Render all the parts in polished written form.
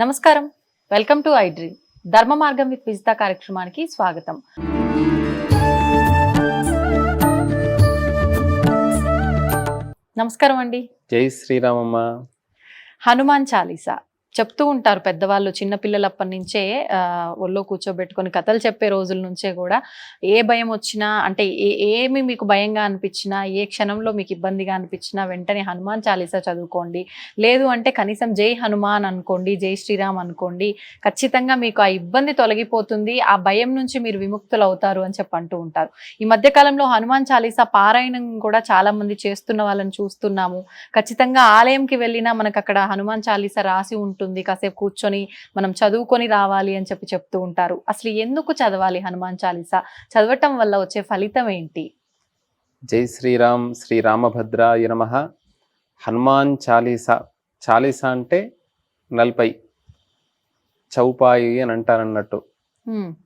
నమస్కారం. Welcome to I dream. ధర్మ మార్గం విత్ విజిత కార్యక్రమానికి స్వాగతం. నమస్కారం అండి. జై శ్రీరామమ్మ. హనుమాన్ చాలీసా చెప్తూ ఉంటారు పెద్దవాళ్ళు, చిన్నపిల్లలప్పటి నుంచే ఒళ్ళో కూర్చోబెట్టుకొని కథలు చెప్పే రోజుల నుంచే కూడా ఏ భయం వచ్చినా, అంటే ఏమి మీకు భయంగా అనిపించినా, ఏ క్షణంలో మీకు ఇబ్బందిగా అనిపించినా వెంటనే హనుమాన్ చాలీసా చదువుకోండి, లేదు అంటే కనీసం జై హనుమాన్ అనుకోండి, జై శ్రీరామ్ అనుకోండి, ఖచ్చితంగా మీకు ఆ ఇబ్బంది తొలగిపోతుంది, ఆ భయం నుంచి మీరు విముక్తులు అవుతారు అని చెప్పి అంటూ ఉంటారు. ఈ మధ్యకాలంలో హనుమాన్ చాలీసా పారాయణం కూడా చాలా మంది చేస్తున్న వాళ్ళని చూస్తున్నాము. ఖచ్చితంగా ఆలయంకి వెళ్ళినా మనకు అక్కడ హనుమాన్ చాలీసా రాసి ఉంటుంది, కాసేపు కూర్చొని మనం చదువుకొని రావాలి అని చెప్పి చెప్తూ ఉంటారు. అసలు ఎందుకు చదవాలి హనుమాన్ చాలీసా? చదవటం వల్ల వచ్చే ఫలితం ఏంటి? జై శ్రీరామ్. శ్రీరామభద్రాయ నమః. హనుమాన్ చాలీసా. చాలీసా అంటే 40 చౌపాయి అని అంటారన్నట్టు.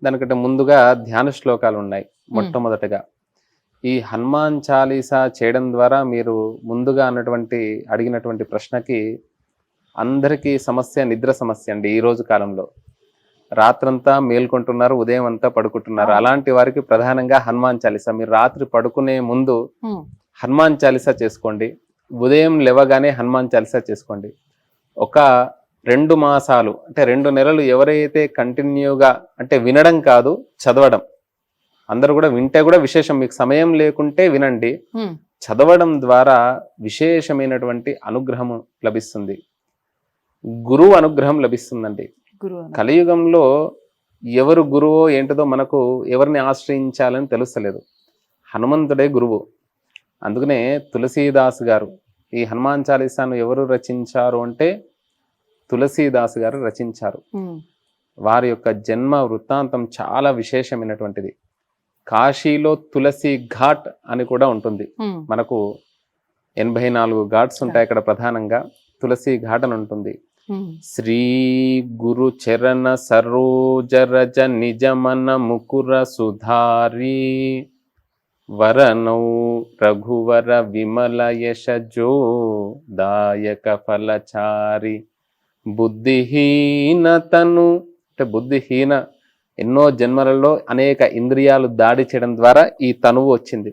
దానికంటే ముందుగా ధ్యాన శ్లోకాలు ఉన్నాయి. మొట్టమొదటగా ఈ హనుమాన్ చాలీసా చేయడం ద్వారా మీరు ముందుగా అడిగినటువంటి ప్రశ్నకి, అందరికీ సమస్య నిద్ర సమస్య అండి. ఈ రోజు కాలంలో రాత్రంతా మేల్కొంటున్నారు, ఉదయం అంతా పడుకుంటున్నారు. అలాంటి వారికి ప్రధానంగా హనుమాన్ చాలీసా. మీరు రాత్రి పడుకునే ముందు హనుమాన్ చాలీసా చేసుకోండి, ఉదయం లేవగానే హనుమాన్ చాలీసా చేసుకోండి. ఒక 2 మాసాలు అంటే 2 నెలలు ఎవరైతే కంటిన్యూగా, అంటే వినడం కాదు చదవడం, అందరూ కూడా వింటే కూడా విశేషం, మీకు సమయం లేకుంటే వినండి, చదవడం ద్వారా విశేషమైనటువంటి అనుగ్రహం లభిస్తుంది, గురువు అనుగ్రహం లభిస్తుందండి. కలియుగంలో ఎవరు గురువో ఏంటిదో మనకు ఎవరిని ఆశ్రయించాలని తెలుస్తలేదు. హనుమంతుడే గురువు. అందుకనే తులసీదాస్ గారు ఈ హనుమాన్ చాలీసాను ఎవరు రచించారు అంటే తులసీదాస్ గారు రచించారు. వారి యొక్క జన్మ వృత్తాంతం చాలా విశేషమైనటువంటిది. కాశీలో తులసి ఘాట్ అని కూడా ఉంటుంది. మనకు 84 ఘాట్స్ ఉంటాయి అక్కడ. ప్రధానంగా తులసి ఘాట్ అని ఉంటుంది. శ్రీ గురు చరణ సరోజరజ నిజమన ముకుర సుధారి వరనౌ రఘువర విమల యశజో దాయక ఫలచారి బుద్ధిహీనతను, అంటే బుద్ధిహీన ఎన్నో జన్మలలో అనేక ఇంద్రియాలు దాడి చేయడం ద్వారా ఈ తనువు వచ్చింది.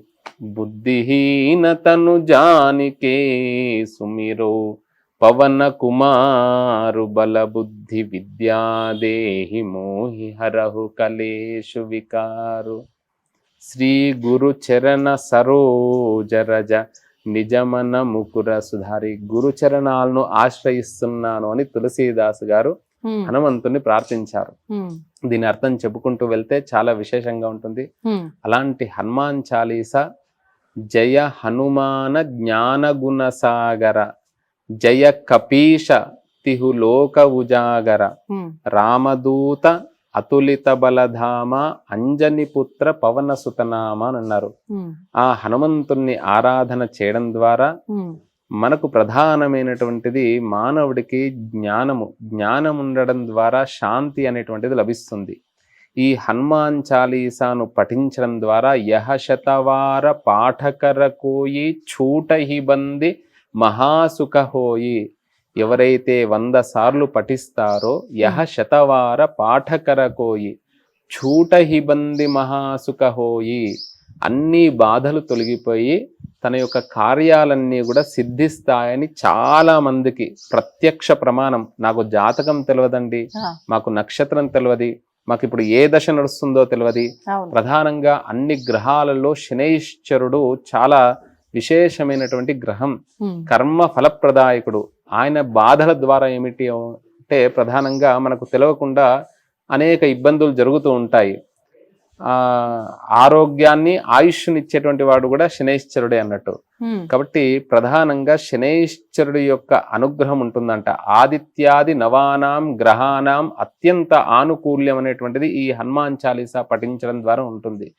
బుద్ధిహీనతను జానికే సుమిరో పవన కుమారు బల బుద్ధి విద్యాదేహి మోహి హరహు కలేషు వికారు. శ్రీ గురు చరణ సరోజరజ నిజమన ముకుర సుధారి. గురు చరణాలను ఆశ్రయిస్తున్నాను అని తులసీదాస్ గారు హనుమంతుని ప్రార్థించారు. దీని అర్థం చెప్పుకుంటూ వెళ్తే చాలా విశేషంగా ఉంటుంది. అలాంటి హనుమాన్ చాలీసా జయ హనుమాన జ్ఞాన గుణ సాగర జయ కపీశ తిహులోక ఉజాగర రామదూత అతులిత బలధామ అంజని పుత్ర పవన సుతనామ అని అన్నారు. ఆ హనుమంతుణ్ణి ఆరాధన చేయడం ద్వారా మనకు ప్రధానమైనటువంటిది మానవుడికి జ్ఞానం ఉండడం ద్వారా శాంతి అనేటువంటిది లభిస్తుంది. ఈ హనుమాన్ చాలీసాను పఠించడం ద్వారా యహ శతవార పాఠకర కోయి చూటహి బంది మహాసుఖ హోయి. ఎవరైతే 100 సార్లు పఠిస్తారో యహ శతవార పాఠకర కోయి చూటహి బంది మహాసుఖ హోయి, అన్ని బాధలు తొలగిపోయి తన యొక్క కార్యాలన్నీ కూడా సిద్ధిస్తాయని చాలా మందికి ప్రత్యక్ష ప్రమాణం. నాకు జాతకం తెలియదండి, మాకు నక్షత్రం తెలియదు, మాకు ఇప్పుడు ఏ దశ నడుస్తుందో తెలియదు. ప్రధానంగా అన్ని గ్రహాలలో శనైశ్చరుడు చాలా విశేషమైనటువంటి గ్రహం, కర్మ ఫలప్రదాయకుడు. ఆయన బాధల ద్వారా ఏమిటి అంటే ప్రధానంగా మనకు తెలియకుండా అనేక ఇబ్బందులు జరుగుతూ ఉంటాయి. ఆరోగ్యాన్ని ఆయుష్నిచ్చేటువంటి వాడు కూడా శనైశ్చరుడే అన్నట్టు. కాబట్టి ప్రధానంగా శనైశ్చరుడి యొక్క అనుగ్రహం ఉంటుందంట. ఆదిత్యాది నవానాం గ్రహానాం అత్యంత ఆనుకూల్యం అనేటువంటిది ఈ హనుమాన్ చాలీసా పఠించడం ద్వారా ఉంటుంది.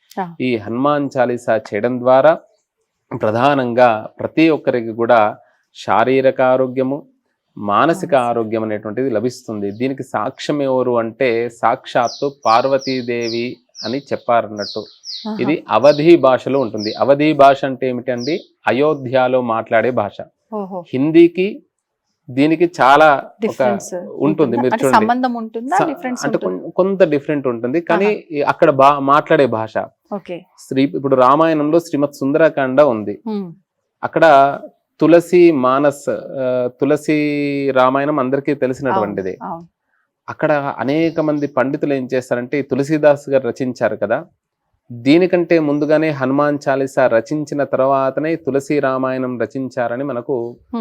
ఈ హనుమాన్ చాలీసా చేయడం ద్వారా ప్రధానంగా ప్రతి ఒక్కరికి కూడా శారీరక ఆరోగ్యము, మానసిక ఆరోగ్యం అనేటువంటిది లభిస్తుంది. దీనికి సాక్ష్యం ఎవరు అంటే సాక్షాత్తు పార్వతీదేవి అని చెప్పారన్నట్టు. ఇది అవధి భాషలో ఉంటుంది. అవధి భాష అంటే ఏమిటండి? అయోధ్యలో మాట్లాడే భాష. హిందీకి దీనికి చాలా ఒక డిఫరెన్స్ ఉంటుంది. మీరు అంటే చూడండి, సంబంధం ఉంటుందా, డిఫరెన్స్ అంటే కొంత డిఫరెంట్ ఉంటుంది, కానీ అక్కడ మాట్లాడే భాష. ఓకే. ఇప్పుడు రామాయణంలో శ్రీమద్ సుందరకాండ ఉంది, అక్కడ తులసి మానస్, తులసి రామాయణం అందరికీ తెలిసినటువంటిది. అక్కడ అనేక మంది పండితులు ఏం చేస్తారంటే, ఈ తులసీదాస్ గారు రచించారు కదా, దీనికంటే ముందుగానే హనుమాన్ చాలీసా రచించిన తర్వాతనే తులసి రామాయణం రచించారని మనకు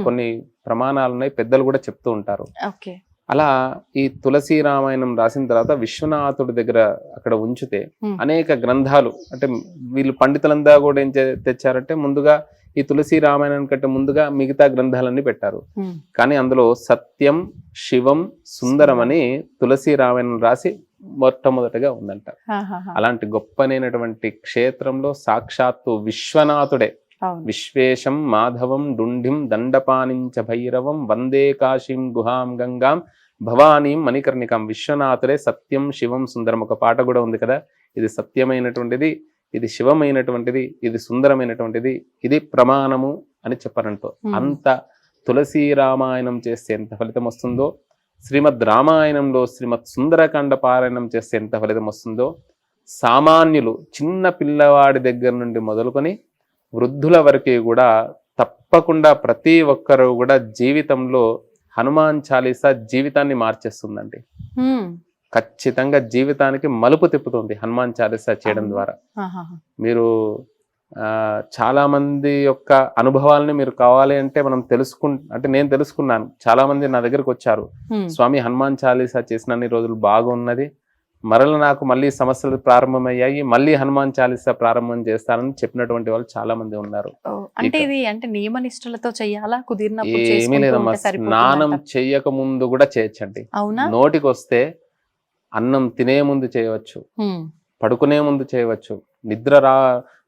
కొన్ని ప్రమాణాలు ఉన్నాయి, పెద్దలు కూడా చెప్తూ ఉంటారు. అలా ఈ తులసి రామాయణం రాసిన తర్వాత విశ్వనాథుడి దగ్గర అక్కడ ఉంచితే అనేక గ్రంథాలు, అంటే వీళ్ళు పండితులంతా కూడా ఏం తెచ్చారంటే, ముందుగా ఈ తులసి రామాయణం కంటే ముందుగా మిగతా గ్రంథాలన్నీ పెట్టారు, కానీ అందులో సత్యం, శివం, సుందరం అని తులసి రామాయణం రాసి మొట్టమొదటిగా ఉందంట. అలాంటి గొప్పనైనటువంటి క్షేత్రంలో సాక్షాత్తు విశ్వనాథుడే విశ్వేశం మాధవం డుండిం దండపానించ భైరవం వందే కాశీం గుహాం గంగాం భవానీం మణికర్ణికం. విశ్వనాథుడే సత్యం, శివం, సుందరం. ఒక పాట కూడా ఉంది కదా, ఇది సత్యమైనటువంటిది, ఇది శివమైనటువంటిది, ఇది సుందరమైనటువంటిది, ఇది ప్రమాణము అని చెప్పారంటో. అంత తులసి రామాయణం చేస్తే ఎంత ఫలితం వస్తుందో, శ్రీమద్ రామాయణంలో శ్రీమద్ సుందరకాండ పారాయణం చేస్తే ఎంత ఫలితం వస్తుందో, సామాన్యులు చిన్న పిల్లవాడి దగ్గర నుండి మొదలుకొని వృద్ధుల వరకు కూడా తప్పకుండా ప్రతి ఒక్కరు కూడా జీవితంలో హనుమాన్ చాలీసా జీవితాన్ని మార్చేస్తుందండి. ఖచ్చితంగా జీవితానికి మలుపు తిప్పుతుంది హనుమాన్ చాలీసా చేయడం ద్వారా. మీరు చాలా మంది యొక్క అనుభవాలని మీరు కావాలి అంటే మనం అంటే నేను తెలుసుకున్నాను. చాలా మంది నా దగ్గరకు వచ్చారు, స్వామి హనుమాన్ చాలీసా చేసినన్ని రోజులు బాగున్నది, మరల నాకు మళ్ళీ సమస్యలు ప్రారంభమయ్యాయి, మళ్ళీ హనుమాన్ చాలీసా ప్రారంభం చేస్తానని చెప్పినటువంటి వాళ్ళు చాలా మంది ఉన్నారు. అంటే ఇది అంటే నియమ నిష్ఠలతో చేయాలా, కుదిరినప్పుడు ఏమీ లేదమ్మా, స్నానం చెయ్యక ముందు కూడా చేయొచ్చండి. నోటికి వస్తే అన్నం తినే ముందు చేయవచ్చు, పడుకునే ముందు చేయవచ్చు, నిద్ర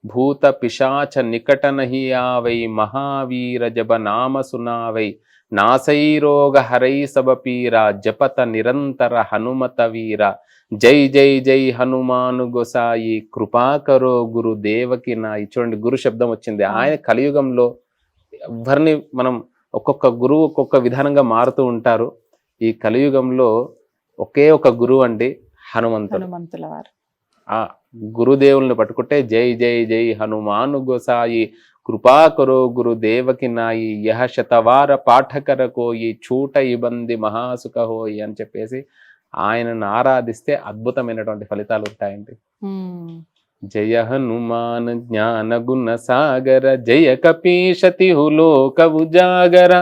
భూత పిశాచ నికట నహియావై మహావీర జబ నామ సునావై నాసైరోగ హరై సబ పీరా జపత నిరంతర హనుమత వీర జై జై జై హనుమాను గోసాయి కృపాకరో గురు దేవకి నాయి. చూడండి, గురు శబ్దం వచ్చింది. ఆయన కలియుగంలో ఎవరిని మనం ఒక్కొక్క గురువు ఒక్కొక్క విధానంగా మారుతూ ఉంటారు. ఈ కలియుగంలో ఒకే ఒక గురువు అండి, హనుమంతుల వారు. ఆ గురుదేవుల్ని పట్టుకుంటే జై జై జై హనుమాను గోసాయి కృపాకరో గురు దేవకి నాయి యహ శతవార పాఠకర కోయి చూట ఇబంది మహాసుఖ హోయి అని చెప్పేసి ఆయనను ఆరాధిస్తే అద్భుతమైనటువంటి ఫలితాలు ఉంటాయండి. జయ హనుమాన్ జ్ఞాన గుణ సాగర జయ కపీశతి హులోక ఉజాగర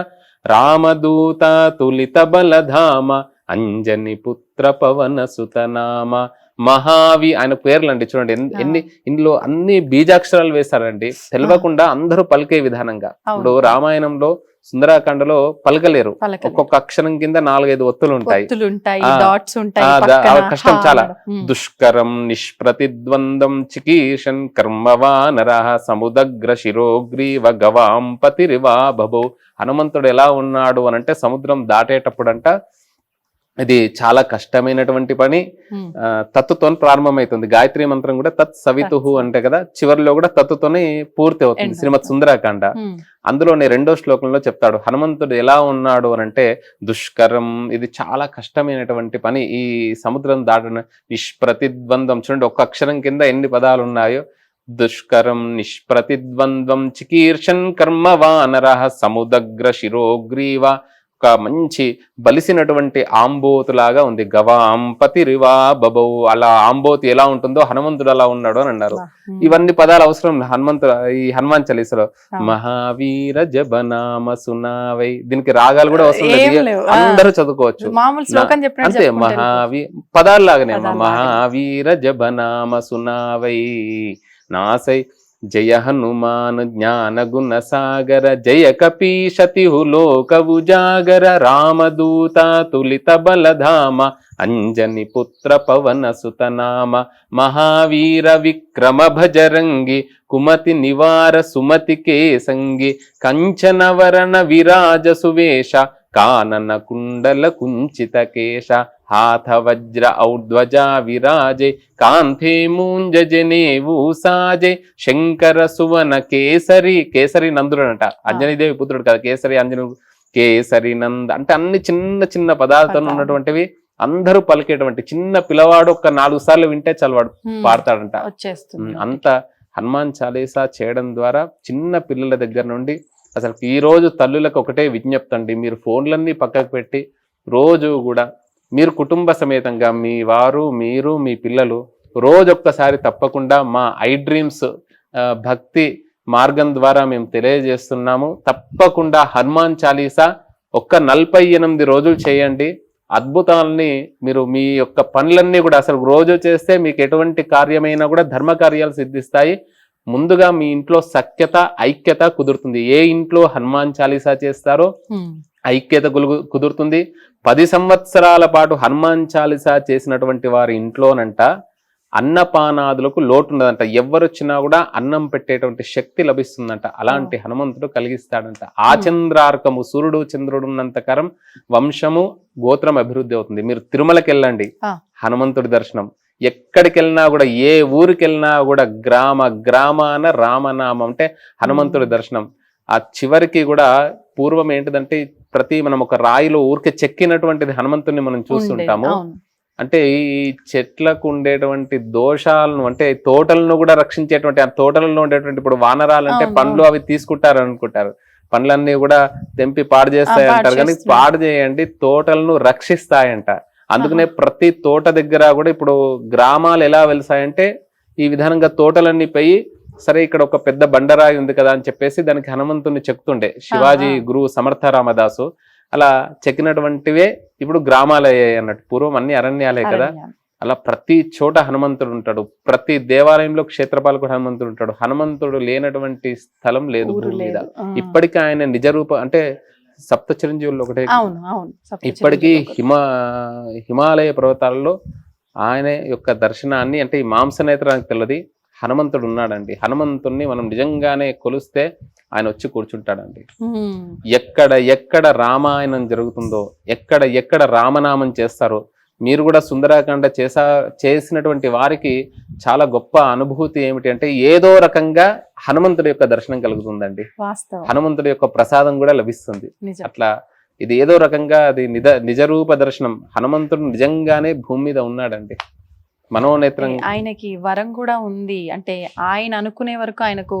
రామదూత తులిత బలధామ అంజని పుత్ర పవన సుతనామ ఆయన పేర్లు అండి. చూడండి ఎన్ని ఇందులో అన్ని బీజాక్షరాలు వేశారండి, తెలియకుండా అందరూ పలికే విధానంగా. ఇప్పుడు రామాయణంలో సుందరాకాండలో పలకలేరు, ఒక్కొక్క అక్షరం కింద 4-5 ఒత్తులు ఉంటాయి, కష్టం చాలా. దుష్కరం నిష్ప్రతిద్వందం చికీషన్ కర్మవానరః సముదగ్ర శిరోగ్రీవ గవాం పతిరివా బభౌ. హనుమంతుడు ఎలా ఉన్నాడు అనంటే, సముద్రం దాటేటప్పుడు అంట ఇది చాలా కష్టమైనటువంటి పని, తత్తుతో ప్రారంభమవుతుంది. గాయత్రి మంత్రం కూడా తత్ సవితుహు అంటే కదా, చివరిలో కూడా తత్తుతోనే పూర్తి అవుతుంది శ్రీమద్ సుందరాకాండ. అందులోనే 2వ శ్లోకంలో చెప్తాడు హనుమంతుడు ఎలా ఉన్నాడు అనంటే, దుష్కరం, ఇది చాలా కష్టమైనటువంటి పని, ఈ సముద్రం దాటన. నిష్ప్రతిద్వంద్వం, చూడండి ఒక్క అక్షరం కింద ఎన్ని పదాలు ఉన్నాయో. దుష్కరం నిష్ప్రతిద్వంద్వం చికీర్షన్ కర్మవానరః సముదగ్ర శిరోగ్రీవ. ఒక మంచి బలిసినటువంటి ఆంబోతులాగా ఉంది. గవాంపతిరివా బబౌ, అలా ఆంబోతి ఎలా ఉంటుందో హనుమంతుడు అలా ఉన్నాడు అని అన్నారు. ఇవన్నీ పదాలు అవసరం ఈ హనుమాన్ చాలీసాలో. మహావీర జబనామ సునావై, దీనికి రాగాలు కూడా అవసరం లేదు, అందరూ చదువుకోవచ్చు అంతే. పదాలు లాగానే మహావీర జబనామ సునావై నాసై జయ హనుమాన్ జ్ఞాన గుణ సాగర జయ కపీశతి హులోక ఉజాగర రామదూత తులిత బలధామ అంజని పుత్ర పవన సుతనామ మహావీర విక్రమ భజరంగి కుమతి నివార సుమతి కేసంగి కంచనవరణ విరాజ సువేష కానన కుండల కుంచిత కేశ हाथ वज्र औध्वजा विराजे कांथे मूंज जनेवु साजे शंकर सुवन केसरी. కేసరి నందుడనట, అంజనీ దేవి పుత్రుడు కదా కేసరి. కేసరి నంద అంటే అన్ని చిన్న చిన్న పదార్థాలు ఉన్నటువంటివి అందరూ పలికేటువంటి చిన్న పిల్లవాడు ఒక 4 సార్లు వింటే చాలు వాడు పాడతాడంట. అంత హనుమాన్ చాలీసా చేయడం ద్వారా చిన్న పిల్లల దగ్గర నుండి అసలు ఈ రోజు తల్లులకు ఒకటే విజ్ఞప్తి అండి, మీరు ఫోన్లన్నీ పక్కకు పెట్టి రోజు కూడా మీరు కుటుంబ సమేతంగా మీ వారు మీరు మీ పిల్లలు రోజొక్కసారి తప్పకుండా మా ఐ డ్రీమ్స్ భక్తి మార్గం ద్వారా మేము తెలియజేస్తున్నాము. తప్పకుండా హనుమాన్ చాలీసా ఒక్క 48 రోజులు చేయండి. అద్భుతాలని మీరు మీ యొక్క పనులన్నీ కూడా అసలు రోజు చేస్తే మీకు ఎటువంటి కార్యమైనా కూడా ధర్మ కార్యాలు సిద్ధిస్తాయి. ముందుగా మీ ఇంట్లో సఖ్యత ఐక్యత కుదురుతుంది. ఏ ఇంట్లో హనుమాన్ చాలీసా చేస్తారో ఐక్యత కుదురుతుంది. 10 సంవత్సరాల పాటు హనుమాన్ చాలీసా చేసినటువంటి వారి ఇంట్లోనంట అన్నపానాదులకు లోటు ఉండదంట. ఎవరొచ్చినా కూడా అన్నం పెట్టేటువంటి శక్తి లభిస్తుందంట. అలాంటి హనుమంతుడు కలిగిస్తాడంట. ఆచంద్రార్కము సూర్యుడు చంద్రుడు ఉన్నంతకరం వంశము గోత్రం అభివృద్ధి అవుతుంది. మీరు తిరుమలకి వెళ్ళండి, హనుమంతుడి దర్శనం. ఎక్కడికి వెళ్ళినా కూడా ఏ ఊరికి వెళ్ళినా కూడా గ్రామాన రామనామం అంటే హనుమంతుడి దర్శనం. ఆ చివరికి కూడా పూర్వం ఏంటిదంటే మనం ఒక రాయిలో ఊరికే చెక్కినటువంటిది హనుమంతుడిని మనం చూస్తుంటాము. అంటే ఈ చెట్లకు ఉండేటువంటి దోషాలను అంటే తోటలను కూడా రక్షించేటువంటి ఆ తోటలలో ఉండేటువంటి ఇప్పుడు వానరాలు అంటే పండ్లు అవి తీసుకుంటారు అనుకుంటారు, పండ్లన్నీ కూడా తెంపి పాడు చేస్తాయి అంటారు. కానీ పాడు చేయండి, తోటలను రక్షిస్తాయంట. అందుకనే ప్రతి తోట దగ్గర కూడా ఇప్పుడు గ్రామాలు ఎలా వెలిసాయంటే ఈ విధానంగా తోటలన్నీ పోయి సరే ఇక్కడ ఒక పెద్ద బండరాయి ఉంది కదా అని చెప్పేసి దానికి హనుమంతుని చెక్తుండే శివాజీ గురువు సమర్థ రామదాసు. అలా చెక్కినటువంటివే ఇప్పుడు గ్రామాలు అయ్యాయి అన్నట్టు. పూర్వం అన్ని అరణ్యాలే కదా. అలా ప్రతి చోట హనుమంతుడు ఉంటాడు. ప్రతి దేవాలయంలో క్షేత్రపాలకుడు హనుమంతుడు ఉంటాడు. హనుమంతుడు లేనటువంటి స్థలం లేదు భూమి మీద. ఇప్పటికీ ఆయన నిజ రూప అంటే సప్త చిరంజీవుల్లో ఒకటే. ఇప్పటికీ హిమాలయ పర్వతాలలో ఆయన యొక్క దర్శనాన్ని అంటే ఈ మాంసనేత్రానికి తెలియదు, హనుమంతుడు ఉన్నాడండి. హనుమంతుడిని మనం నిజంగానే కొలిస్తే ఆయన వచ్చి కూర్చుంటాడండి. ఎక్కడ రామాయణం జరుగుతుందో, ఎక్కడ రామనామం చేస్తారో, మీరు కూడా సుందరాకాండ చేసినటువంటి వారికి చాలా గొప్ప అనుభూతి ఏమిటి అంటే ఏదో రకంగా హనుమంతుడి యొక్క దర్శనం కలుగుతుందండి. హనుమంతుడి యొక్క ప్రసాదం కూడా లభిస్తుంది. అట్లా ఇది ఏదో రకంగా అది నిజరూప దర్శనం. హనుమంతుడు నిజంగానే భూమి మీద ఉన్నాడండి. మనోనేత్రం ఆయనకి వరం కూడా ఉంది. అంటే ఆయన అనుకునే వరకు ఆయనకు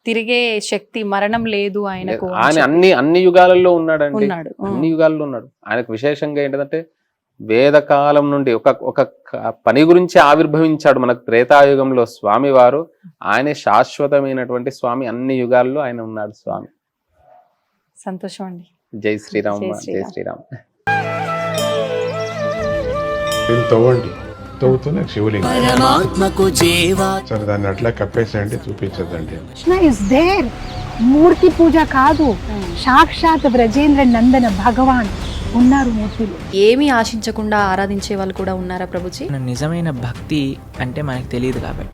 తిరిగే శక్తి, మరణం లేదు ఆయనకు. ఆయన అన్ని యుగాలలో ఉన్నాడండి. అన్ని యుగాల్లో ఉన్నాడు. ఆయనకు విశేషంగా ఏంటంటే వేదకాలం నుండి ఒక పని గురించి ఆవిర్భవించాడు మనకు త్రేతాయుగంలో స్వామి వారు. ఆయనే శాశ్వతమైనటువంటి స్వామి. అన్ని యుగాల్లో ఆయన ఉన్నాడు స్వామి. సంతోషం అండి. జై శ్రీరామ్. జై శ్రీరామ్. తవ్వుతున్న శివలింగం సరే దాన్ని అట్లా కప్పేసేయండి, చూపించదండి. Krishna is there. మూర్తి పూజ కాదు, సాక్షాత్ బ్రజేంద్ర నందన భగవాన్ ఉన్నారు మూర్తిలో. ఏమీ ఆశించకుండా ఆరాధించే వాళ్ళు కూడా ఉన్నారా ప్రభుజీ? నిజమైన భక్తి అంటే మనకు తెలియదు కాబట్టి